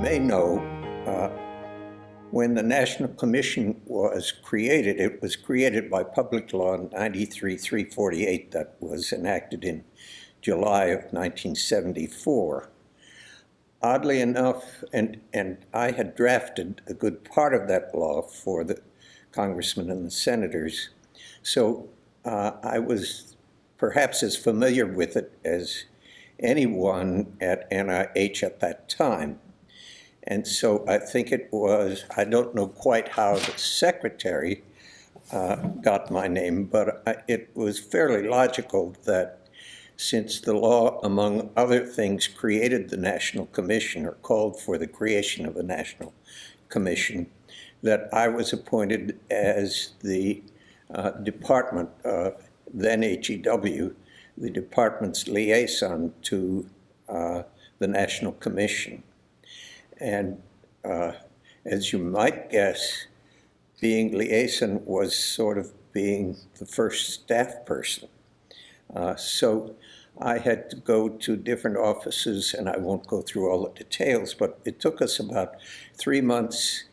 may know, when the National Commission was created, it was created by Public Law 93-348 that was enacted in July of 1974. Oddly enough, and I had drafted a good part of that law for the congressmen and the senators, so I was perhaps as familiar with it as anyone at NIH at that time. And so I think it was, I don't know quite how the secretary got my name, but it was fairly logical that since the law, among other things, created the National Commission or called for the creation of a National Commission, that I was appointed as the department, then HEW, the department's liaison to the National Commission. And as you might guess, being liaison was sort of being the first staff person. So I had to go to different offices, and I won't go through all the details, but it took us about 3 months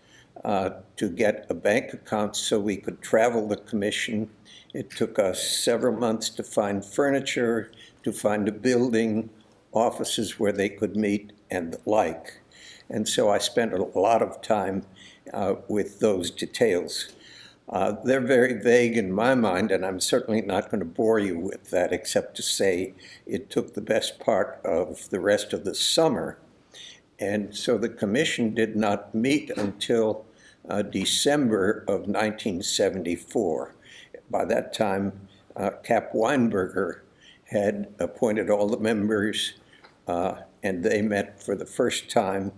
to get a bank account so we could travel the commission. It took us several months to find furniture, to find a building, offices where they could meet, and the like. And so I spent a lot of time with those details. They're very vague in my mind, and I'm certainly not going to bore you with that, except to say it took the best part of the rest of the summer. And so the commission did not meet until December of 1974. By that time, Cap Weinberger had appointed all the members, and they met for the first time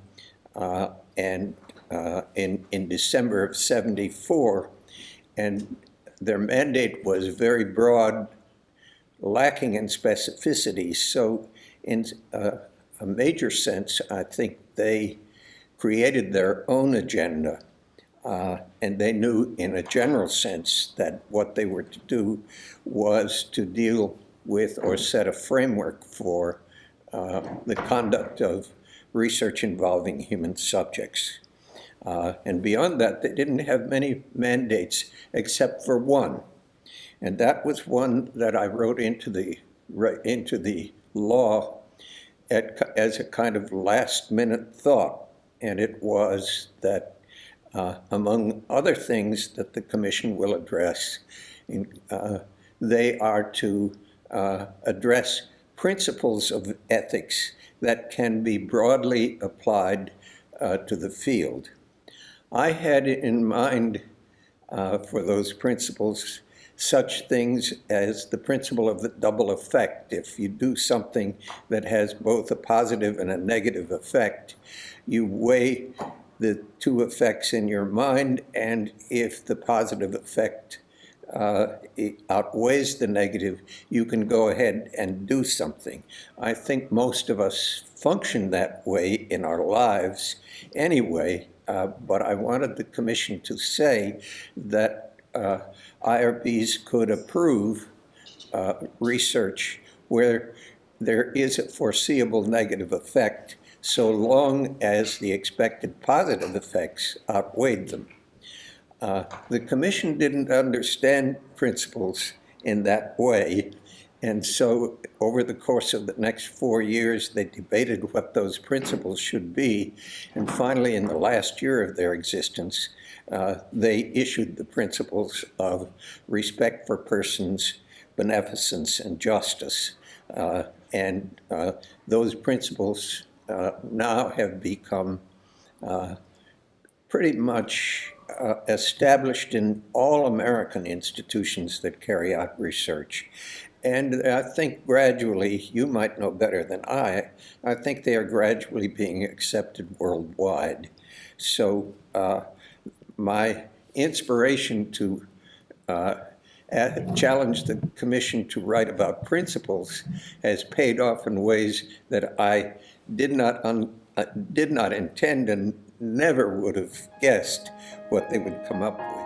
in December of 74. And their mandate was very broad, lacking in specificity. So in a major sense, I think they created their own agenda. And they knew in a general sense that what they were to do was to deal with or set a framework for the conduct of research involving human subjects. And beyond that, they didn't have many mandates except for one. And that was one that I wrote into the law as a kind of last-minute thought. And it was that, among other things that the commission will address, they are to address principles of ethics that can be broadly applied to the field. I had in mind for those principles such things as the principle of the double effect. If you do something that has both a positive and a negative effect, you weigh the two effects in your mind, and if the positive effect outweighs the negative, you can go ahead and do something. I think most of us function that way in our lives anyway, but I wanted the commission to say that IRBs could approve research where there is a foreseeable negative effect, so long as the expected positive effects outweighed them. The commission didn't understand principles in that way, and so over the course of the next 4 years, they debated what those principles should be, and finally, in the last year of their existence, they issued the principles of respect for persons, beneficence, and justice. And those principles now have become pretty much established in all American institutions that carry out research. And I think gradually, you might know better than I think they are gradually being accepted worldwide. So my inspiration to challenge the commission to write about principles has paid off in ways that I did not intend and never would have guessed what they would come up with.